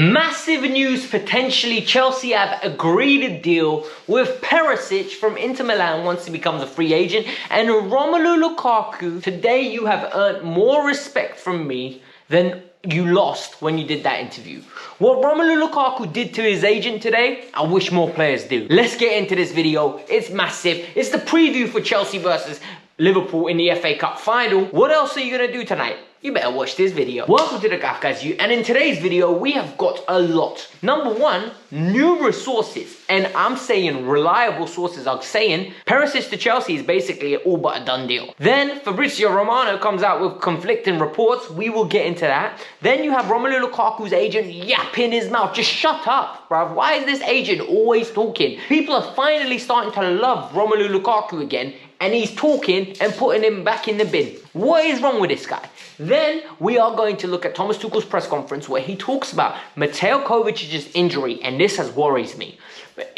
Massive news, potentially Chelsea have agreed a deal with Perisic from Inter Milan once he becomes a free agent, and Romelu Lukaku. Today you have earned more respect from me than you lost when you did that interview. What Romelu Lukaku did to his agent today, I wish more players do. Let's get into this video. It's massive. It's the preview for Chelsea versus Liverpool in the FA Cup final. What else are you gonna do tonight? You better watch this video. Welcome to the Kavkas View, and in today's video we have got a lot. Number one, numerous sources, and I'm saying reliable sources are saying Perisic to Chelsea is basically all but a done deal. Then Fabrizio Romano comes out with conflicting reports. We will get into that. Then you have Romelu Lukaku's agent yapping his mouth. Just shut up, bruv. Why is this agent always talking? People are finally starting to love Romelu Lukaku again, and he's talking and putting him back in the bin. What is wrong with this guy? Then we are going to look at Thomas Tuchel's press conference where he talks about Mateo Kovacic's injury, and this has worries me.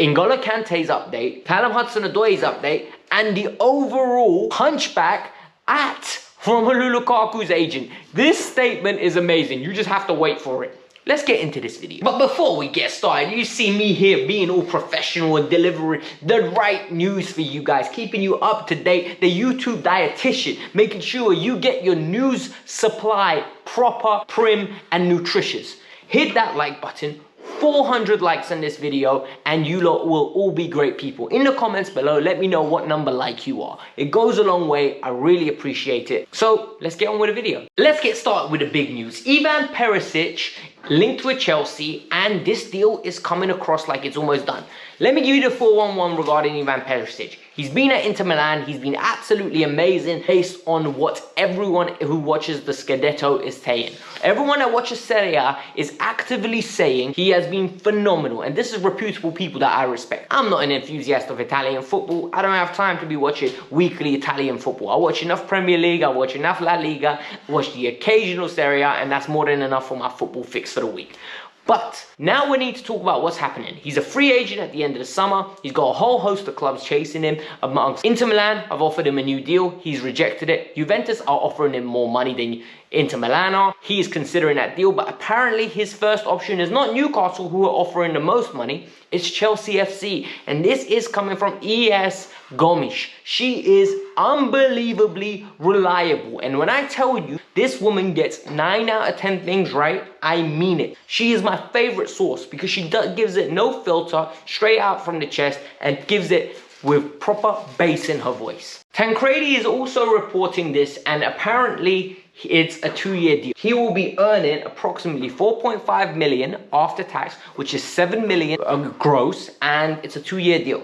N'Golo Kante's update, Callum Hudson-Odoi's update, and the overall hunchback at Romelu Lukaku's agent. This statement is amazing. You just have to wait for it. Let's get into this video. But before we get started, you see me here being all professional and delivering the right news for you guys, keeping you up to date, the YouTube dietitian, making sure you get your news supply proper, prim, and nutritious. Hit that like button. 400 likes on this video and you lot will all be great people. In the comments below, let me know what number like you are. It goes a long way. I really appreciate it. So let's get on with the video. Let's get started with the big news. Ivan Perisic linked with Chelsea, and this deal is coming across like it's almost done. Let me give you the 411 regarding Ivan Perisic. He's been at Inter Milan. He's been absolutely amazing based on what everyone who watches the Scudetto is saying. Everyone that watches Serie A is actively saying he has been phenomenal, and this is reputable people that I respect. I'm not an enthusiast of Italian football. I don't have time to be watching weekly Italian football. I watch enough Premier League, I watch enough La Liga, I watch the occasional Serie A, and that's more than enough for my football fix for the week. But now we need to talk about what's happening. He's a free agent at the end of the summer. He's got a whole host of clubs chasing him. Amongst Inter Milan, I've offered him a new deal. He's rejected it. Juventus are offering him more money than Inter Milan are. He is considering that deal, but apparently his first option is not Newcastle, who are offering the most money. It's Chelsea FC, and this is coming from ES Gomes. She is unbelievably reliable, and when I tell you this woman gets 9 out of 10 things right, I mean it. She is my favorite source because she gives it no filter, straight out from the chest, and gives it with proper bass in her voice. Tancredi is also reporting this, and apparently it's a 2-year deal. He will be earning approximately 4.5 million after tax, which is 7 million gross, and it's a 2-year deal.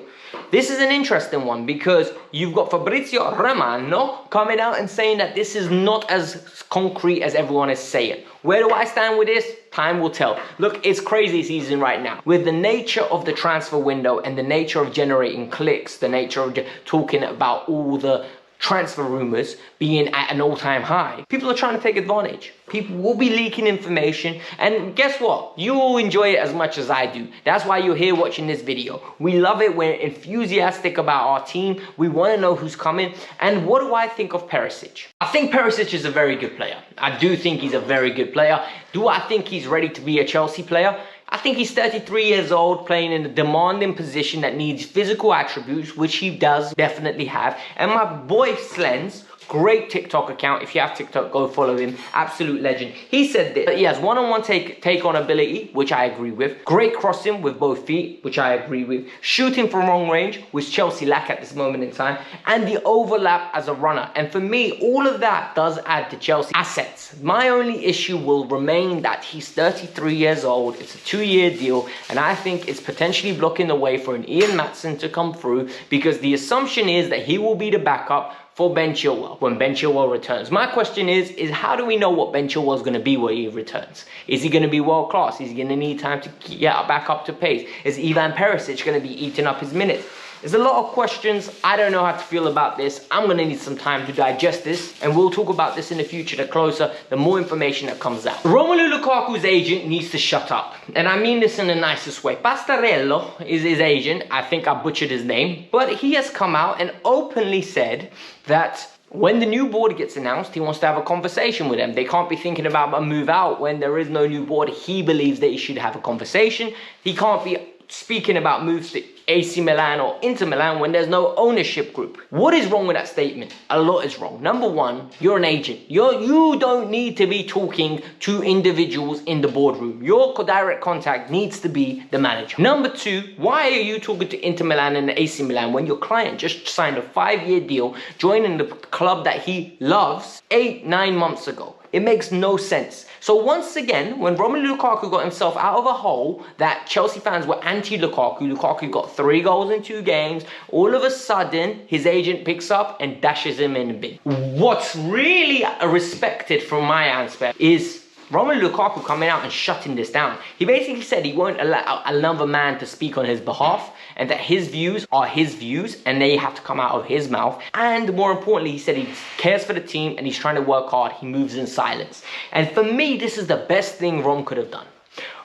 This is an interesting one because you've got Fabrizio Romano coming out and saying that this is not as concrete as everyone is saying. Where do I stand with this? Time will tell. Look, it's crazy season right now. With the nature of the transfer window and the nature of generating clicks, the nature of talking about all the transfer rumors being at an all-time high, people are trying to take advantage. People will be leaking information, and guess what? You will enjoy it as much as I do. That's why you're here watching this video. We love it. We're enthusiastic about our team. We want to know who's coming. And what do I think of Perisic? I think Perisic is a very good player. I do think he's a very good player. Do I think he's ready to be a Chelsea player? I think he's 33 years old, playing in a demanding position that needs physical attributes, which he does definitely have. And my boy Slens, great TikTok account. If you have TikTok, go follow him. Absolute legend. He said this. He has one-on-one take-on ability, which I agree with. Great crossing with both feet, which I agree with. Shooting from long range, which Chelsea lack at this moment in time. And the overlap as a runner. And for me, all of that does add to Chelsea assets. My only issue will remain that he's 33 years old. It's a 2-year deal. And I think it's potentially blocking the way for an Ian Maatsen to come through, because the assumption is that he will be the backup for Ben Chilwell when Ben Chilwell returns. My question is how do we know what Ben Chilwell is going to be when he returns? Is he going to be world class? Is he going to need time to get back up to pace? Is Ivan Perisic going to be eating up his minutes? There's a lot of questions. I don't know how to feel about this. I'm going to need some time to digest this, and we'll talk about this in the future. The closer, the more information that comes out. Romelu Lukaku's agent needs to shut up, and I mean this in the nicest way. Pastarello is his agent. I think I butchered his name, but he has come out and openly said that When the new board gets announced, he wants to have a conversation with them. They can't be thinking about a move out when there is no new board. He believes that he should have a conversation. He can't be speaking about moves to AC Milan or Inter Milan when there's no ownership group. What is wrong with that statement? A lot is wrong. Number one, you're an agent. You don't need to be talking to individuals in the boardroom. Your direct contact needs to be the manager. Number two, why are you talking to Inter Milan and AC Milan when your client just signed a 5-year deal joining the club that he loves 8-9 months ago? It makes no sense. So once again, when Romelu Lukaku got himself out of a hole that Chelsea fans were anti-Lukaku, Lukaku got 3 goals in 2 games, all of a sudden, his agent picks up and dashes him in the bin. What's really respected from my aspect is Romelu Lukaku coming out and shutting this down. He basically said he won't allow another man to speak on his behalf, and that his views are his views and they have to come out of his mouth. And more importantly, he said he cares for the team and he's trying to work hard. He moves in silence. And for me, this is the best thing Rom could have done.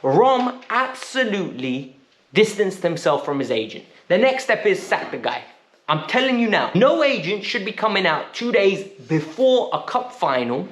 Rom absolutely distanced himself from his agent. The next step is sack the guy. I'm telling you now, no agent should be coming out 2 days before a cup final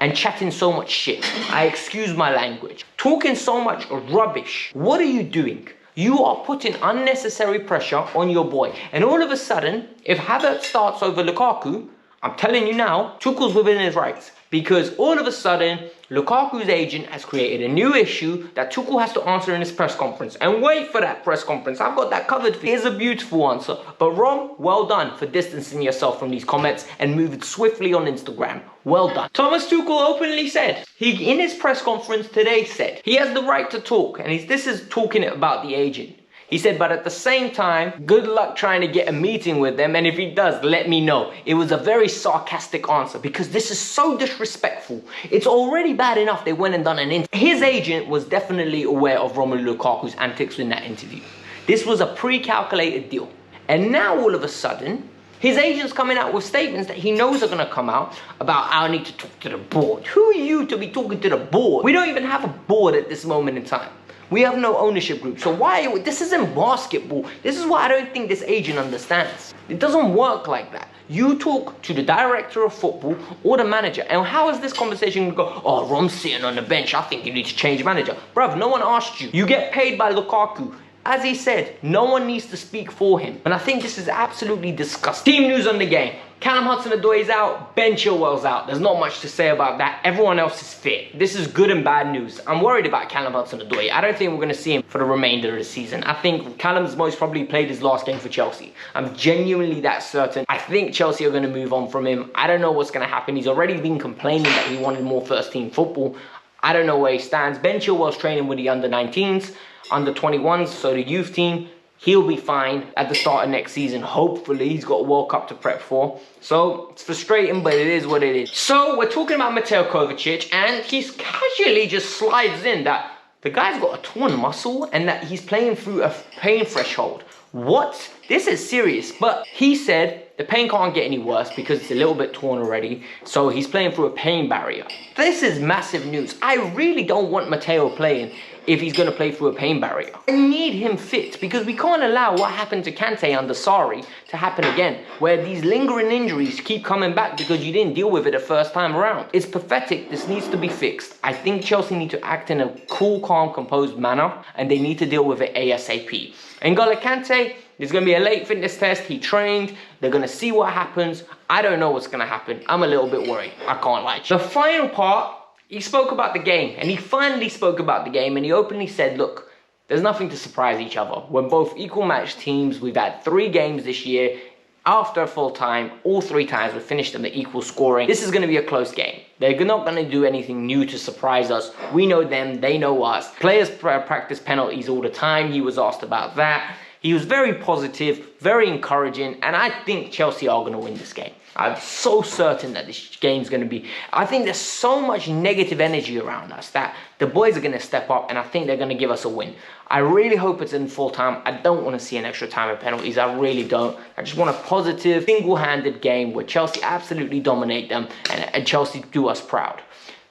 and chatting so much shit. I excuse my language. Talking so much rubbish. What are you doing? You are putting unnecessary pressure on your boy. And all of a sudden, if Havertz starts over Lukaku, I'm telling you now, Tuchel's within his rights. Because all of a sudden, Lukaku's agent has created a new issue that Tuchel has to answer in his press conference. And wait for that press conference. I've got that covered for you. Here's a beautiful answer. But Rom, well done for distancing yourself from these comments and moving swiftly on Instagram. Well done. Thomas Tuchel openly said, he in his press conference today said, he has the right to talk. And this is talking about the agent. He said, but at the same time, good luck trying to get a meeting with them. And if he does, let me know. It was a very sarcastic answer because this is so disrespectful. It's already bad enough they went and done an interview. His agent was definitely aware of Romelu Lukaku's antics in that interview. This was a pre-calculated deal. And now all of a sudden, his agent's coming out with statements that he knows are going to come out about, I need to talk to the board. Who are you to be talking to the board? We don't even have a board at this moment in time. We have no ownership group. So why? This isn't basketball. This is why I don't think this agent understands. It doesn't work like that. You talk to the director of football or the manager. And how is this conversation going to go? Oh, Rom's sitting on the bench. I think you need to change manager. Bruv, no one asked you. You get paid by Lukaku. As he said, no one needs to speak for him. And I think this is absolutely disgusting. Team news on the game. Callum Hudson-Odoi is out, Ben Chilwell's out. There's not much to say about that. Everyone else is fit. This is good and bad news. I'm worried about Callum Hudson-Odoi. I don't think we're going to see him for the remainder of the season. I think Callum's most probably played his last game for Chelsea. I'm genuinely that certain. I think Chelsea are going to move on from him. I don't know what's going to happen. He's already been complaining that he wanted more first-team football. I don't know where he stands. Ben Chilwell's training with the under-19s, under-21s, so the youth team. He'll be fine at the start of next season. Hopefully, he's got a World Cup to prep for. So, it's frustrating, but it is what it is. So, we're talking about Mateo Kovacic, and he's casually just slides in that the guy's got a torn muscle and that he's playing through a pain threshold. What? This is serious. But he said the pain can't get any worse because it's a little bit torn already. So, he's playing through a pain barrier. This is massive news. I really don't want Mateo playing if he's going to play through a pain barrier. I need him fit because we can't allow what happened to Kante under Sarri to happen again, where these lingering injuries keep coming back because you didn't deal with it the first time around. It's pathetic. This needs to be fixed. I think Chelsea need to act in a cool, calm, composed manner, and they need to deal with it ASAP. N'Golo Kante, there's going to be a late fitness test. He trained. They're going to see what happens. I don't know what's going to happen. I'm a little bit worried. I can't lie. The final part, he spoke about the game, and he finally spoke about the game, and he openly said, look, there's nothing to surprise each other. We're both equal match teams. We've had 3 games this year. After full time, all 3 times we finished them at equal scoring. This is going to be a close game. They're not going to do anything new to surprise us. We know them, they know us. Players practice penalties all the time. He was asked about that. He was very positive, very encouraging, and I think Chelsea are going to win this game. I'm so certain that this game's going to be... I think there's so much negative energy around us that the boys are going to step up, and I think they're going to give us a win. I really hope it's in full time. I don't want to see an extra time of penalties. I really don't. I just want a positive, single-handed game where Chelsea absolutely dominate them and Chelsea do us proud.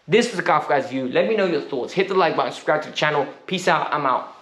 This was the Kavkas View. Let me know your thoughts. Hit the like button, subscribe to the channel. Peace out. I'm out.